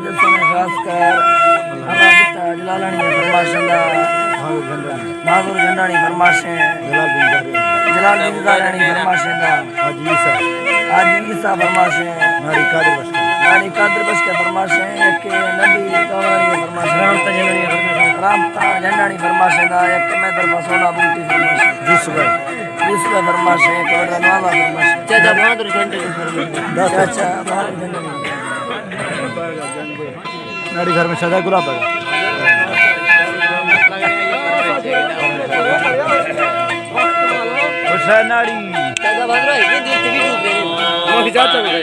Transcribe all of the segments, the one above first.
दसों में खास कर हमारा जलालानी फरमाशंदा माधुर झंडानी फरमाशें जलाल बिंदारानी फरमाशंदा हाजी ईसा फरमाशें नारी कादर बस के फरमाशें के नबी तौरानी फरमाशें रामता झंडानी फरमाशंदा एक मैं तरफ सोना बुंती फरमाशें जिसमें फरमाशें के रनवाला फरमाशें चाचा माधुर झंडानी फरमाशें चाचा माधुर झंडानी नारी घर में सदा गुलाब है नाड़ी चाचा बांद्रो ये दूध भी डूब गए वो भी चाचा भी गए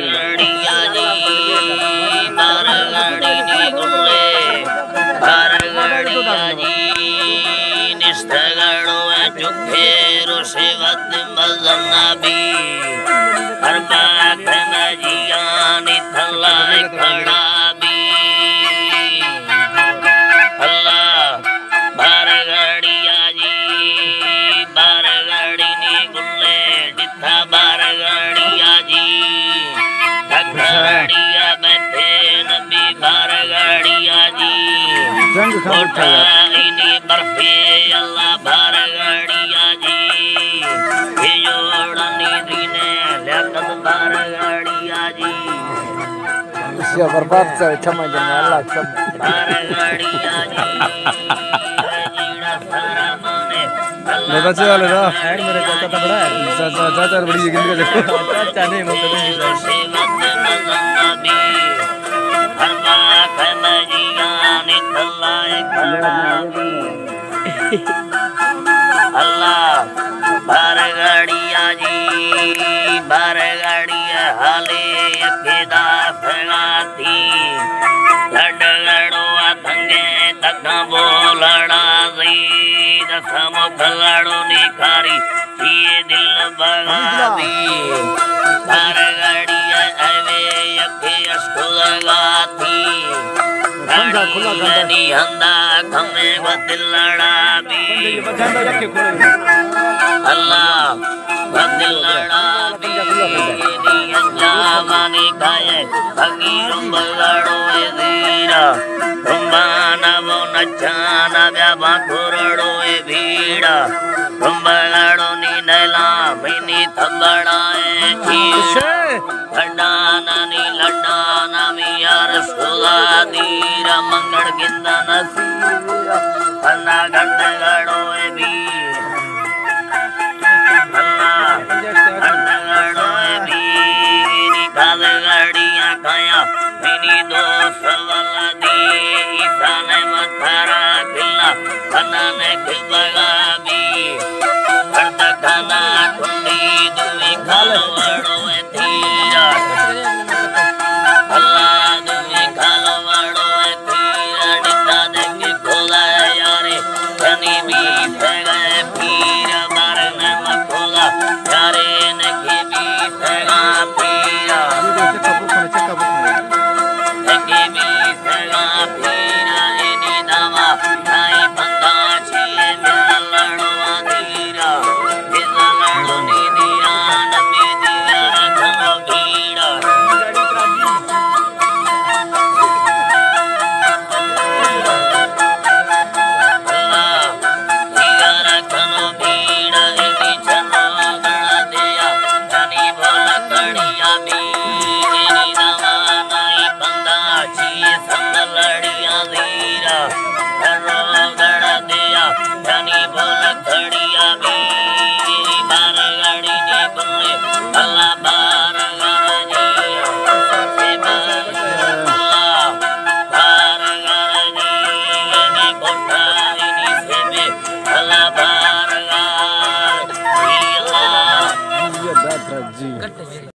बारगड़िया निस्तगड़ो चुखेरो सेवत मजनबी हर बात मजिया निथला खड़ा भी अल्लाह बारगड़िया जी बारगड़ी नी गुल्ले डिथा बारगड़िया जी बारगड़िया बैठे नबी बारगड़िया जी इनी बर्फी अल्लाह बारगड़िया जी ये जोड़नी दीने लियाकत बारगड़िया जी इससे बर्बाद से क्षमा जन अल्लाह सब बारगड़िया जी जीड़ा सारा माने मैं बच्चे वाले ना ऐड मेरे चाचा तो बड़ा है चाचा बड़ी है गिनती का चाचा नहीं मौका नहीं सेवत मजनबी हर बात मजिया निथला खड़ा अल्लाह बारगड़िया जी बारगड़िया हाले अकेदा फगाती लडगड़ो अथंगे तका बोलड़ा जी दसमो खलड़ो निखारी ये दिल बगाती बारगड़िया अवे अके अस्कुलगाती रानी हंदा खमे बदिलड़ा भी अल्लाह बदिलड़ा भी नी अंजामानी काये भगी रुंबलड़ो ए धीरा रुंबाना वो नचाना व्याबा कुरड़ो ए भीड़ा रुंबलड़ो नी नैला मिनी थबड़ा ए चीड़ा लड्डाना नी लड्डाना मिया रसुला दीरा मंगड़ गिंदा नसीरा अन्ना गड्डगड़ो ए भीड़ अल्लाह गड्डगड़ो ए भीड़ नी काल गड़ियां खाया मिनी दो सवाल